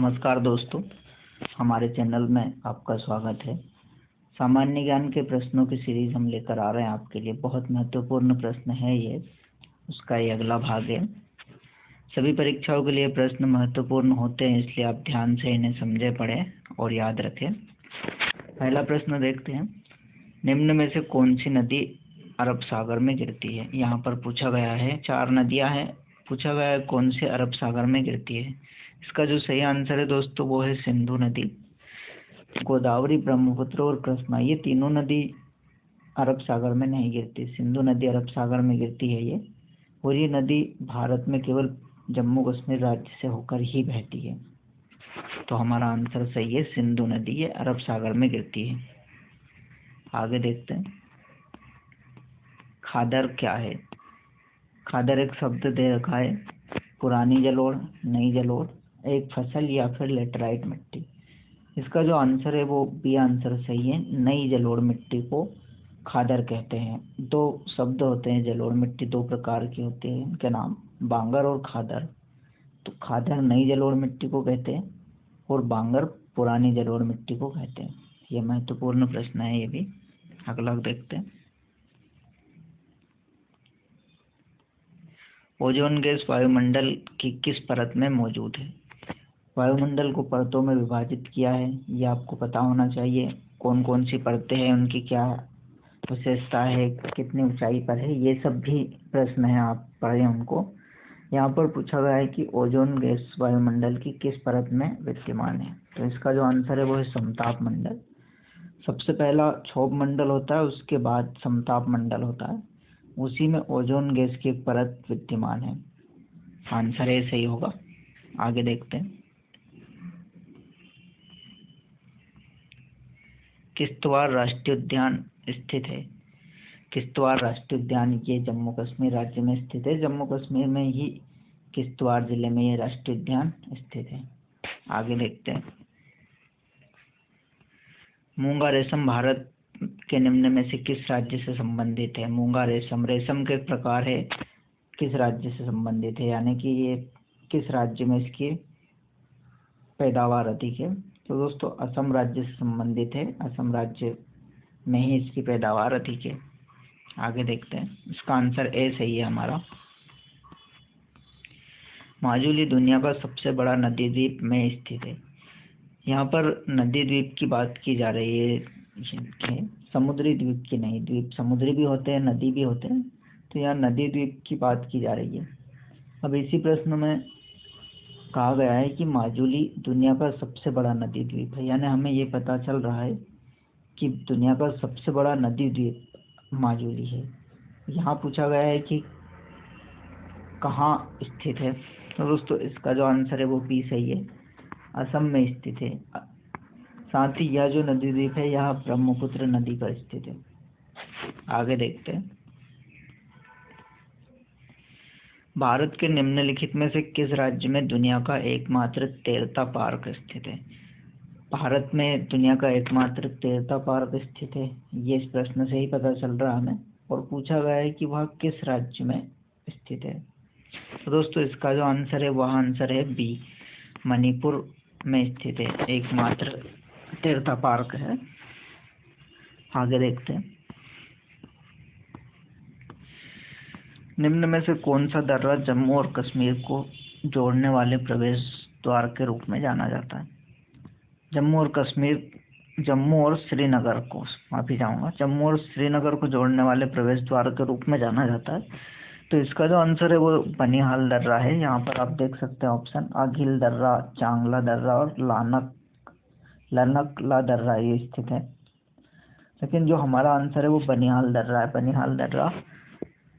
नमस्कार दोस्तों, हमारे चैनल में आपका स्वागत है। सामान्य ज्ञान के प्रश्नों की सीरीज हम लेकर आ रहे हैं आपके लिए। बहुत महत्वपूर्ण प्रश्न है ये, उसका ये अगला भाग है। सभी परीक्षाओं के लिए प्रश्न महत्वपूर्ण होते हैं, इसलिए आप ध्यान से इन्हें समझे, पढ़ें और याद रखें। पहला प्रश्न देखते हैं। निम्न में से कौन सी नदी अरब सागर में गिरती है? यहाँ पर पूछा गया है, 4 नदियाँ हैं, पूछा गया है कौन से अरब सागर में गिरती है। इसका जो सही आंसर है दोस्तों वो है सिंधु नदी। गोदावरी, ब्रह्मपुत्र और कृष्णा, ये तीनों नदी अरब सागर में नहीं गिरती। सिंधु नदी अरब सागर में गिरती है ये, और ये नदी भारत में केवल जम्मू कश्मीर राज्य से होकर ही बहती है। तो हमारा आंसर सही है, सिंधु नदी ये अरब सागर में गिरती है। आगे देखते हैं। खादर क्या है? खादर एक शब्द दे रखा है, पुरानी जलोढ़, नई जलोढ़, एक फसल या फिर लेटराइट मिट्टी। इसका जो आंसर है वो बी आंसर सही है। नई जलोढ़ मिट्टी को खादर कहते हैं। 2 शब्द होते हैं जलोढ़ मिट्टी, 2 प्रकार की होती है, इनके नाम बांगर और खादर। तो खादर नई जलोढ़ मिट्टी को कहते हैं और बांगर पुरानी जलोढ़ मिट्टी को कहते हैं। ये महत्वपूर्ण प्रश्न है ये भी। अगला देखते हैं। ओजोन गैस वायुमंडल की किस परत में मौजूद है? वायुमंडल को परतों में विभाजित किया है, ये आपको पता होना चाहिए। कौन कौन सी परतें हैं, उनकी क्या विशेषता है, कितनी ऊंचाई पर है, ये सब भी प्रश्न है, आप पढ़ें उनको। यहाँ पर पूछा गया है कि ओजोन गैस वायुमंडल की किस परत में विद्यमान है। तो इसका जो आंसर है वो है समताप मंडल। सबसे पहला क्षोभ मंडल होता है, उसके बाद समताप मंडल होता है, उसी में ओजोन गैस की एक परत विद्यमान है। आंसर ए सही होगा। आगे देखते हैं। किश्तवाड़ राष्ट्रीय उद्यान स्थित है? किश्तवाड़ राष्ट्रीय उद्यान ये जम्मू कश्मीर राज्य में स्थित है। जम्मू कश्मीर में ही किश्तवाड़ जिले में ये राष्ट्रीय उद्यान स्थित है। आगे देखते हैं। मूंगा रेशम भारत के निम्न में से किस राज्य से संबंधित है? मूंगा रेशम, रेशम के प्रकार है, किस राज्य से संबंधित है, यानी कि ये किस राज्य में इसकी पैदावार अधिक है? तो दोस्तों असम राज्य से संबंधित है, असम राज्य में ही इसकी पैदावार अधिक है। आगे देखते हैं। इसका आंसर ए सही है हमारा। माजुली दुनिया का सबसे बड़ा नदी द्वीप में स्थित है। यहाँ पर नदी द्वीप की बात की जा रही है, समुद्री द्वीप की नहीं। द्वीप समुद्री भी होते हैं, नदी भी होते हैं, तो यहाँ नदी द्वीप की बात की जा रही है। अब इसी प्रश्न में कहा गया है कि माजुली दुनिया का सबसे बड़ा नदी द्वीप है, यानी हमें ये पता चल रहा है कि दुनिया का सबसे बड़ा नदी द्वीप माजुली है। यहाँ पूछा गया है कि कहाँ स्थित है, तो दोस्तों इसका जो आंसर है वो बी सही है, असम में स्थित है। साथ ही यह जो नदी द्वीप है यह ब्रह्मपुत्र नदी पर स्थित है। आगे देखते हैं। भारत के निम्नलिखित में से किस राज्य में दुनिया का एकमात्र तैरता पार्क स्थित है? भारत में दुनिया का एकमात्र तैरता पार्क स्थित है, ये इस प्रश्न से ही पता चल रहा हमें, और पूछा गया है कि वह किस राज्य में स्थित है। तो दोस्तों इसका जो आंसर है वह आंसर है बी, मणिपुर में स्थित है, एकमात्र तैरता पार्क है। आगे देखते हैं। निम्न में से कौन सा दर्रा जम्मू और कश्मीर को जोड़ने वाले प्रवेश द्वार के रूप में जाना जाता है? जम्मू और श्रीनगर को, जम्मू और श्रीनगर को जोड़ने वाले प्रवेश द्वार के रूप में जाना जाता है। तो इसका जो आंसर है वो बनिहाल दर्रा है। यहाँ पर आप देख सकते हैं ऑप्शन, आघिल दर्रा, चांगला दर्रा और लनकला दर्रा ये स्थित है, लेकिन जो हमारा आंसर है वो बनिहाल दर्रा है। बनिहाल दर्रा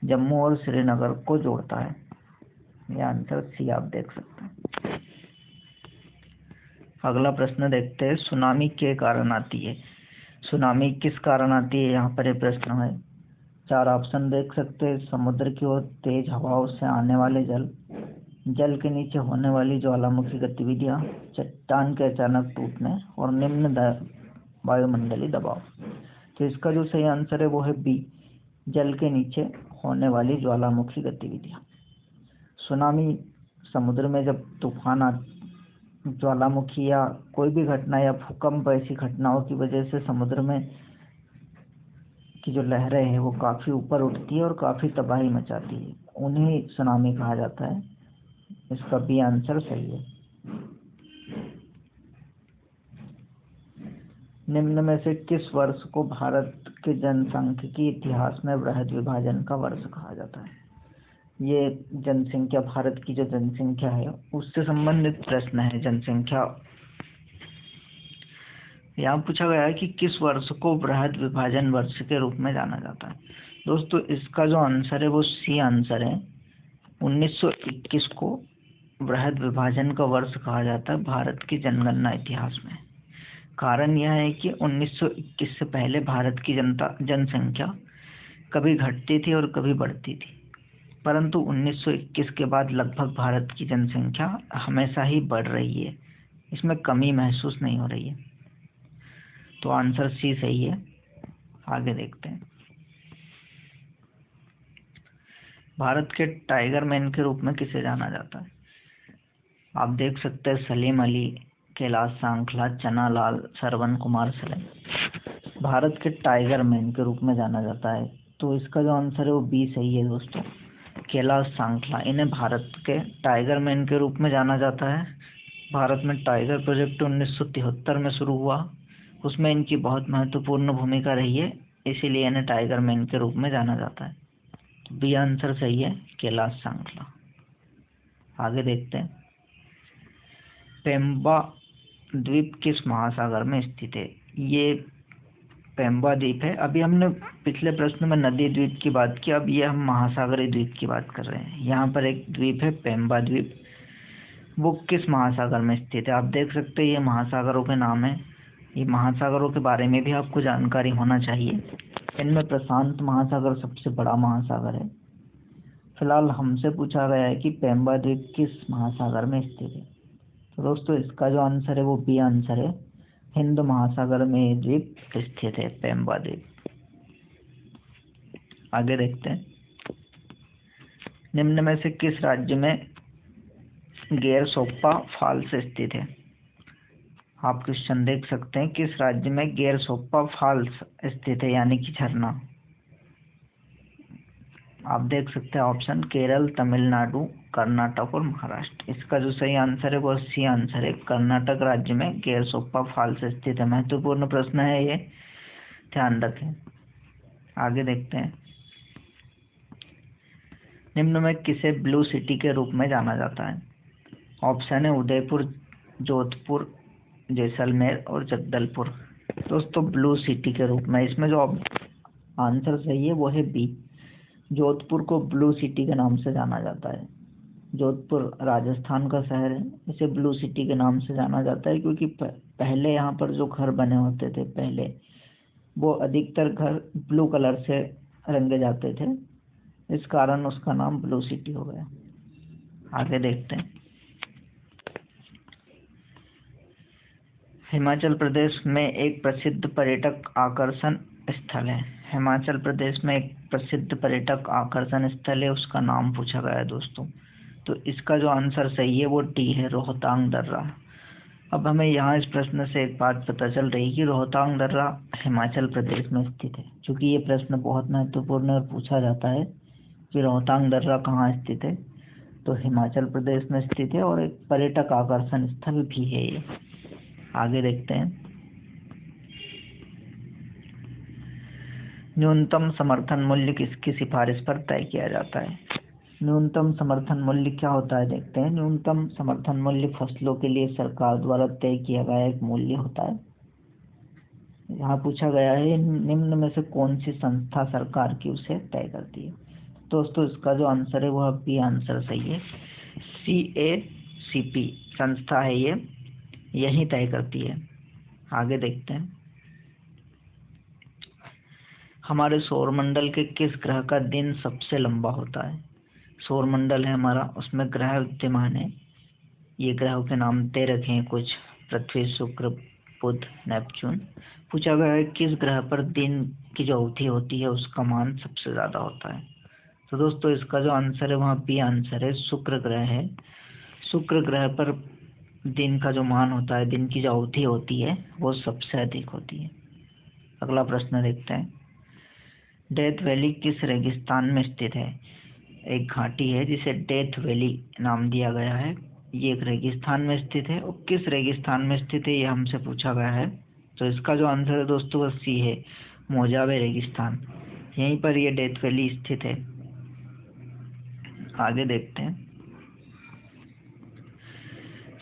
जम्मू और श्रीनगर को जोड़ता है। ये आंसर सी आप देख सकते हैं। अगला प्रश्न देखते हैं। सुनामी के कारण आती है? सुनामी किस कारण आती है, यहाँ पर ये प्रश्न है। 4 ऑप्शन देख सकते हैं। समुद्र की ओर तेज हवाओं से आने वाले जल के नीचे होने वाली ज्वालामुखी गतिविधियां, चट्टान के अचानक टूटने और निम्न वायुमंडलीय दबाव। तो इसका जो सही आंसर है वो है बी, जल के नीचे होने वाली ज्वालामुखी गतिविधियां। सुनामी समुद्र में जब तूफान ज्वालामुखी या कोई भी घटना या भूकंप ऐसी घटनाओं की वजह से समुद्र में की जो लहरें हैं वो काफ़ी ऊपर उठती है और काफ़ी तबाही मचाती है, उन्हें सुनामी कहा जाता है। इसका बी आंसर सही है। निम्न में से किस वर्ष को भारत के जनसांख्यिकी इतिहास में वृहद विभाजन का वर्ष कहा जाता है? ये जनसंख्या, भारत की जो जनसंख्या है उससे संबंधित प्रश्न है। जनसंख्या यहाँ पूछा गया है कि किस वर्ष को वृहद विभाजन वर्ष के रूप में जाना जाता है। दोस्तों इसका जो आंसर है वो सी आंसर है। 1921 को वृहद विभाजन का वर्ष कहा जाता है भारत की जनगणना इतिहास में। कारण यह है कि 1921 से पहले भारत की जनसंख्या कभी घटती थी और कभी बढ़ती थी, परंतु 1921 के बाद लगभग भारत की जनसंख्या हमेशा ही बढ़ रही है, इसमें कमी महसूस नहीं हो रही है। तो आंसर सी सही है। आगे देखते हैं। भारत के टाइगर मैन के रूप में किसे जाना जाता है? आप देख सकते हैं सलीम अली, कैलाश सांखला, चना लाल, श्रवण कुमार सलेम भारत के टाइगर मैन के रूप में जाना जाता है। तो इसका जो आंसर है वो बी सही है दोस्तों, कैलाश सांखला। इन्हें भारत के टाइगर मैन के रूप में जाना जाता है। भारत में टाइगर प्रोजेक्ट 1973 में शुरू हुआ, उसमें इनकी बहुत महत्वपूर्ण भूमिका रही है, इसीलिए इन्हें टाइगर मैन के रूप में जाना जाता है। तो बी आंसर सही है, कैलाश सांखला। आगे देखते हैं। पेम्बा द्वीप किस महासागर में स्थित है? ये पेम्बा द्वीप है। अभी हमने पिछले प्रश्न में नदी द्वीप की बात की, अब ये हम महासागरीय द्वीप की बात कर रहे हैं। यहाँ पर एक द्वीप है पेम्बा द्वीप, वो किस महासागर में स्थित है? आप देख सकते हैं ये महासागरों के नाम है। ये महासागरों के बारे में भी आपको जानकारी होना चाहिए। इनमें प्रशांत महासागर सबसे बड़ा महासागर है। फिलहाल हमसे पूछा गया है कि पेम्बा द्वीप किस महासागर में स्थित है। तो दोस्तों इसका जो आंसर है वो बी आंसर है, हिंद महासागर में ये द्वीप स्थित है, पेम्बा द्वीप। आगे देखते हैं। निम्न में से किस राज्य में गेरसोप्पा फॉल्स स्थित है? आप क्वेश्चन देख सकते हैं, किस राज्य में गेरसोप्पा फॉल्स स्थित है, यानी कि झरना। आप देख सकते हैं ऑप्शन केरल, तमिलनाडु, कर्नाटक और महाराष्ट्र। इसका जो सही आंसर है वो सी आंसर है, कर्नाटक राज्य में गेरसोप्पा फॉल्स स्थित है। महत्वपूर्ण प्रश्न है ये, ध्यान रखें। आगे देखते हैं। निम्न में किसे ब्लू सिटी के रूप में जाना जाता है? ऑप्शन है उदयपुर, जोधपुर, जैसलमेर और जगदलपुर। दोस्तों ब्लू सिटी के रूप में, इसमें जो आंसर सही है वो है बी, जोधपुर को ब्लू सिटी के नाम से जाना जाता है। जोधपुर राजस्थान का शहर है, इसे ब्लू सिटी के नाम से जाना जाता है क्योंकि पहले यहाँ पर जो घर बने होते थे पहले, वो अधिकतर घर ब्लू कलर से रंगे जाते थे, इस कारण उसका नाम ब्लू सिटी हो गया। आगे देखते हैं। हिमाचल प्रदेश में एक प्रसिद्ध पर्यटक आकर्षण स्थल है। हिमाचल प्रदेश में एक प्रसिद्ध पर्यटक आकर्षण स्थल है, उसका नाम पूछा गया है दोस्तों। तो इसका जो आंसर सही है वो डी है, रोहतांग दर्रा। अब हमें यहाँ इस प्रश्न से एक बात पता चल रही है कि रोहतांग दर्रा हिमाचल प्रदेश में स्थित है, क्योंकि ये प्रश्न बहुत महत्वपूर्ण और पूछा जाता है कि रोहतांग दर्रा कहाँ स्थित है। तो हिमाचल प्रदेश में स्थित है और एक पर्यटक आकर्षण स्थल भी है ये। आगे देखते हैं। न्यूनतम समर्थन मूल्य किसकी सिफारिश पर तय किया जाता है? न्यूनतम समर्थन मूल्य क्या होता है देखते हैं। न्यूनतम समर्थन मूल्य फसलों के लिए सरकार द्वारा तय किया गया एक मूल्य होता है। यहाँ पूछा गया है निम्न में से कौन सी संस्था सरकार की उसे तय करती है। दोस्तों इसका जो आंसर है वह बी आंसर सही है, CACP संस्था है ये, यही तय करती है। आगे देखते हैं। हमारे सौरमंडल के किस ग्रह का दिन सबसे लंबा होता है? सौरमंडल है हमारा, उसमें ग्रह विद्यमान है। ये ग्रहों के नाम दे रखे हैं कुछ, पृथ्वी, शुक्र, बुध, नेपच्यून। पूछा गया है किस ग्रह पर दिन की जो अवधि होती है उसका मान सबसे ज्यादा होता है। तो दोस्तों इसका जो आंसर है वहाँ बी आंसर है, शुक्र ग्रह है। शुक्र ग्रह पर दिन का जो मान होता है, दिन की जो अवधि होती है, वो सबसे अधिक होती है। अगला प्रश्न देखते हैं। डेथ वैली किस रेगिस्तान में स्थित है? एक घाटी है जिसे डेथ वैली नाम दिया गया है। ये एक रेगिस्तान में स्थित है, और किस रेगिस्तान में स्थित है ये हमसे पूछा गया है। तो इसका जो आंसर है दोस्तों वो सी है, मोजावे रेगिस्तान। यहीं पर ये डेथ वैली स्थित है। आगे देखते हैं।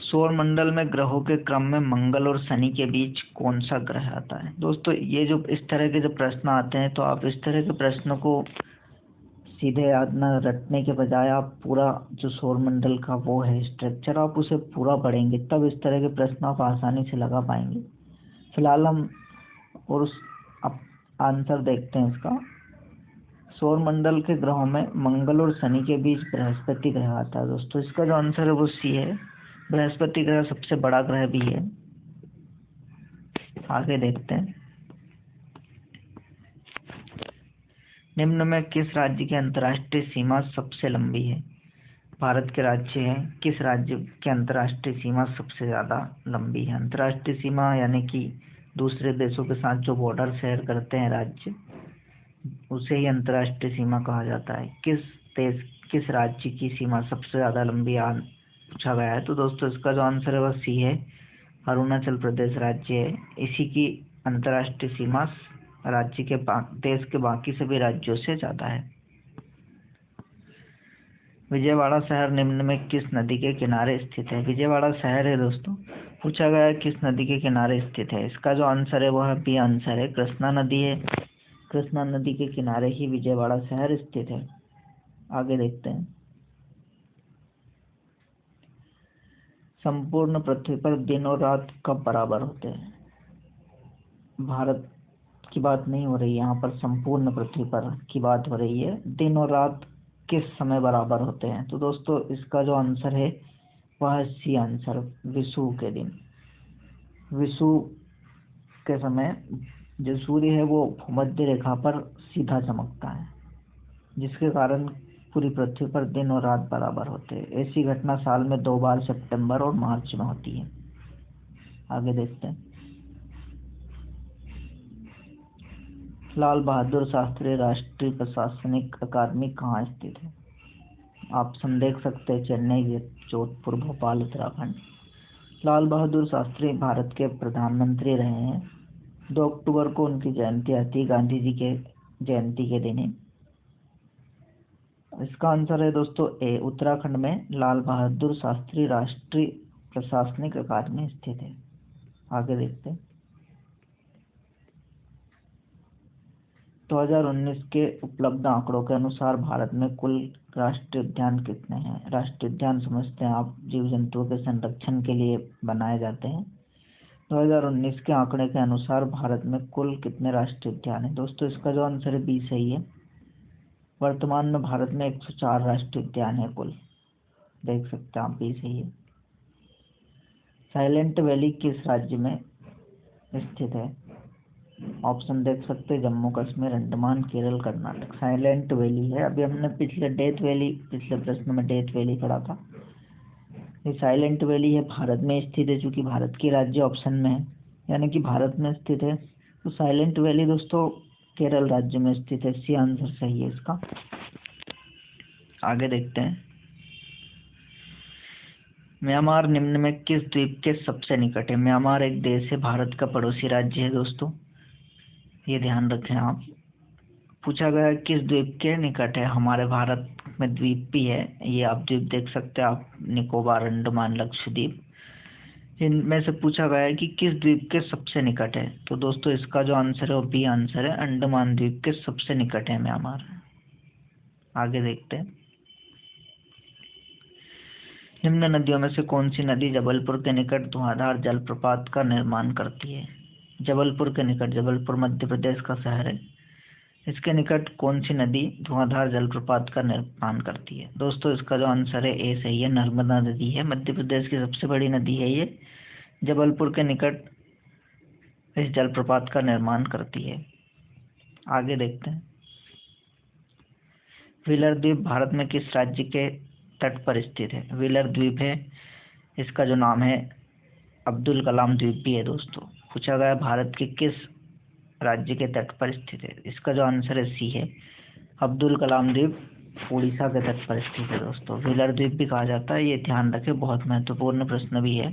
सौर मंडल में ग्रहों के क्रम में मंगल और शनि के बीच कौन सा ग्रह आता है? दोस्तों ये जो इस तरह के जो प्रश्न आते हैं, तो आप इस तरह के प्रश्न को सीधे याद न रटने के बजाय आप पूरा जो सौर मंडल का वो है स्ट्रक्चर, आप उसे पूरा पढ़ेंगे, तब इस तरह के प्रश्न आप आसानी से लगा पाएंगे। फिलहाल हम और उस आंसर देखते हैं इसका। सौर मंडल के ग्रहों में मंगल और शनि के बीच बृहस्पति ग्रह आता है। दोस्तों इसका जो आंसर है वो सी है, बृहस्पति ग्रह सबसे बड़ा ग्रह भी है। आगे देखते हैं। निम्न में किस राज्य की अंतर्राष्ट्रीय सीमा सबसे लंबी है? भारत के राज्य है, किस राज्य की अंतर्राष्ट्रीय सीमा सबसे ज्यादा लंबी है? अंतर्राष्ट्रीय सीमा यानी कि दूसरे देशों के साथ जो बॉर्डर शेयर करते हैं राज्य, उसे ही अंतर्राष्ट्रीय सीमा कहा जाता है। किस राज्य की सीमा सबसे ज्यादा लंबी पूछा गया है, तो दोस्तों इसका जो आंसर है वह सी है, अरुणाचल प्रदेश राज्य है। इसी की अंतर्राष्ट्रीय सीमा राज्य के देश के बाकी सभी राज्यों से ज्यादा है। विजयवाड़ा शहर निम्न में किस नदी के किनारे स्थित है? विजयवाड़ा शहर है दोस्तों, पूछा गया है किस नदी के किनारे स्थित है। इसका जो आंसर है वह बी आंसर है, कृष्णा नदी है। कृष्णा नदी के किनारे ही विजयवाड़ा शहर स्थित है। आगे देखते हैं। संपूर्ण पृथ्वी पर दिन और रात कब बराबर होते हैं? भारत की बात नहीं हो रही, यहाँ पर संपूर्ण पृथ्वी पर की बात हो रही है। दिन और रात किस समय बराबर होते हैं? तो दोस्तों इसका जो आंसर है वह है सी आंसर, विषुव के दिन। विषुव के समय जो सूर्य है वो भूमध्य रेखा पर सीधा चमकता है, जिसके कारण पूरी पृथ्वी पर दिन और रात बराबर होते हैं। ऐसी घटना साल में 2 बार सितंबर और मार्च में होती है। आगे देखते हैं। लाल बहादुर शास्त्री राष्ट्रीय प्रशासनिक अकादमी कहाँ स्थित है? ऑप्शन देख सकते हैं, चेन्नई, जोधपुर, भोपाल, उत्तराखंड। लाल बहादुर शास्त्री भारत के प्रधानमंत्री रहे हैं। 2 अक्टूबर को उनकी जयंती आती है, गांधी जी के जयंती के दिन ही। इसका आंसर है दोस्तों ए, उत्तराखंड में लाल बहादुर शास्त्री राष्ट्रीय प्रशासनिक अकादमी स्थित है। आगे देखते हैं। 2019 के उपलब्ध आंकड़ों के अनुसार भारत में कुल राष्ट्रीय उद्यान कितने हैं? राष्ट्रीय उद्यान समझते हैं आप, जीव जंतुओं के संरक्षण के लिए बनाए जाते हैं। 2019 के आंकड़े के अनुसार भारत में कुल कितने राष्ट्रीय उद्यान हैं? दोस्तों इसका जो आंसर है बी सही है। वर्तमान में भारत में 104 राष्ट्रीय उद्यान है कुल, देख सकते हैं आप, बी सही है। साइलेंट वैली किस राज्य में स्थित है? ऑप्शन देख सकते हैं, जम्मू कश्मीर, अंडमान, केरल, कर्नाटक। साइलेंट वैली है, अभी हमने पिछले प्रश्न में डेथ वैली पढ़ा था। ये साइलेंट वैली है, भारत में स्थित है, चूंकि भारत की राज्य ऑप्शन में है, यानी कि भारत में स्थित है, तो साइलेंट वैली दोस्तों केरल राज्य में स्थित है। सी आंसर सही है इसका। आगे देखते हैं। म्यांमार निम्न में किस द्वीप के सबसे निकट है? म्यांमार एक देश है, भारत का पड़ोसी राज्य है दोस्तों, ये ध्यान रखें आप। पूछा गया किस द्वीप के निकट है? हमारे भारत में द्वीप भी है, ये आप द्वीप देख सकते हैं आप, निकोबार, अंडमान, लक्षद्वीप, इनमें से पूछा गया है कि किस द्वीप के सबसे निकट है। तो दोस्तों इसका जो आंसर है वो बी आंसर है, अंडमान द्वीप के सबसे निकट है म्यांमार। आगे देखते हैं। निम्न नदियों में से कौन सी नदी जबलपुर के निकट धुआंधार जलप्रपात का निर्माण करती है? जबलपुर के निकट, जबलपुर मध्य प्रदेश का शहर है, इसके निकट कौन सी नदी धुआंधार जलप्रपात का निर्माण करती है? दोस्तों इसका जो आंसर है ए सही है, नर्मदा नदी है, मध्य प्रदेश की सबसे बड़ी नदी है ये, जबलपुर के निकट इस जलप्रपात का निर्माण करती है। आगे देखते हैं। व्हीलर द्वीप भारत में किस राज्य के तट पर स्थित है? व्हीलर द्वीप है, इसका जो नाम है अब्दुल कलाम द्वीप भी है दोस्तों। पूछा गया भारत के किस राज्य के तट पर स्थित है। इसका जो आंसर है सी है, अब्दुल कलाम द्वीप उड़ीसा के तट पर स्थित है दोस्तों। व्हीलर द्वीप भी कहा जाता है, ये ध्यान रखें, बहुत महत्वपूर्ण प्रश्न भी है।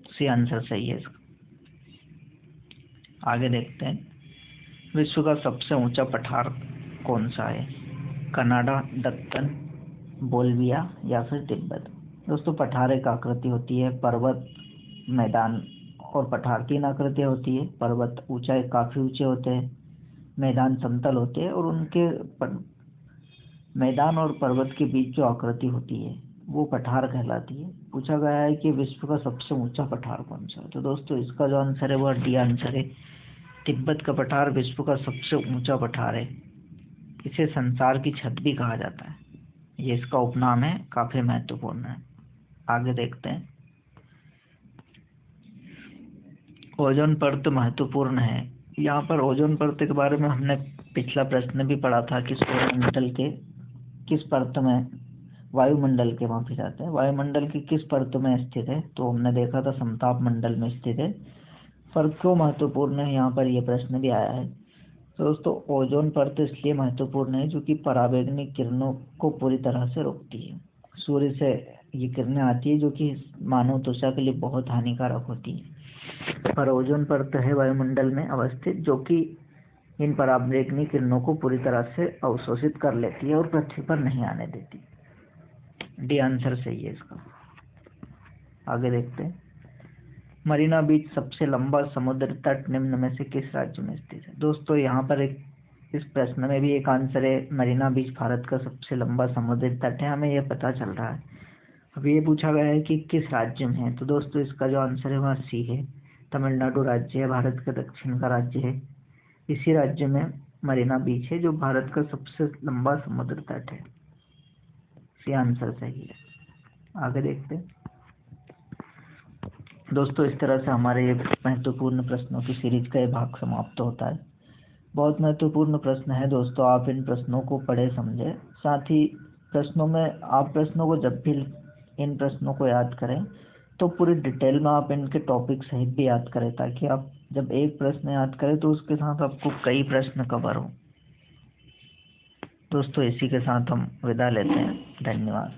सी आंसर सही है इसका। आगे देखते हैं, विश्व का सबसे ऊंचा पठार कौन सा है। कनाडा, दक्कन, बोल्विया या फिर तिब्बत। दोस्तों पठार एक आकृति होती है, पर्वत, मैदान और पठार तीन आकृतियाँ होती है। पर्वत ऊंचाई काफी ऊंचे होते हैं, मैदान समतल होते हैं और उनके मैदान और पर्वत के बीच जो आकृति होती है वो पठार कहलाती है। पूछा गया है कि विश्व का सबसे ऊंचा पठार कौन सा है। तो दोस्तों इसका जो आंसर है वह डी आंसर है, तिब्बत का पठार विश्व का सबसे ऊंचा पठार है। इसे संसार की छत भी कहा जाता है, ये इसका उपनाम है, काफी महत्वपूर्ण है। आगे देखते हैं, ओजोन परत महत्वपूर्ण है। यहाँ पर ओजोन परत के बारे में हमने पिछला प्रश्न भी पढ़ा था कि सौरमंडल के किस परत में, वायुमंडल के माफी चाहते हैं, वायुमंडल की किस परत में स्थित है। तो हमने देखा था समताप मंडल में स्थित है। पर क्यों महत्वपूर्ण है, यहाँ पर यह प्रश्न भी आया है। तो दोस्तों ओजोन परत इसलिए महत्वपूर्ण है जो कि पराबैंगनी किरणों को पूरी तरह से रोकती है। सूर्य से ये किरणें आती है जो कि मानव त्वचा के लिए बहुत हानिकारक होती है। पर ओजोन परत है वायुमंडल में अवस्थित जो कि इन पराबैंगनी किरणों को पूरी तरह से अवशोषित कर लेती है और पृथ्वी पर नहीं आने देती। डी आंसर सही है इसका। आगे देखते हैं, मरीना बीच सबसे लंबा समुद्र तट निम्न में से किस राज्य में स्थित है। दोस्तों यहाँ पर इस प्रश्न में भी एक आंसर है, मरीना बीच भारत का सबसे लंबा समुद्री तट है, हमें यह पता चल रहा है। अब ये पूछा गया है कि किस राज्य में है। तो दोस्तों इसका जो आंसर है वह सी है, तमिलनाडु राज्य है, भारत के दक्षिण का राज्य है। इसी राज्य में मरीना बीच है जो भारत का सबसे लंबा समुद्र तट है। सी आंसर सही है। आगे देखते हैं दोस्तों, इस तरह से हमारे ये महत्वपूर्ण प्रश्नों की सीरीज का ये भाग समाप्त होता है। बहुत महत्वपूर्ण प्रश्न है दोस्तों, आप इन प्रश्नों को पढ़े समझे। साथ ही प्रश्नों में आप प्रश्नों को जब भी इन प्रश्नों को याद करें तो पूरी डिटेल में आप इनके टॉपिक सहित भी याद करें, ताकि आप जब एक प्रश्न याद करें तो उसके साथ आपको कई प्रश्न कवर हो। दोस्तों इसी के साथ हम विदा लेते हैं। धन्यवाद।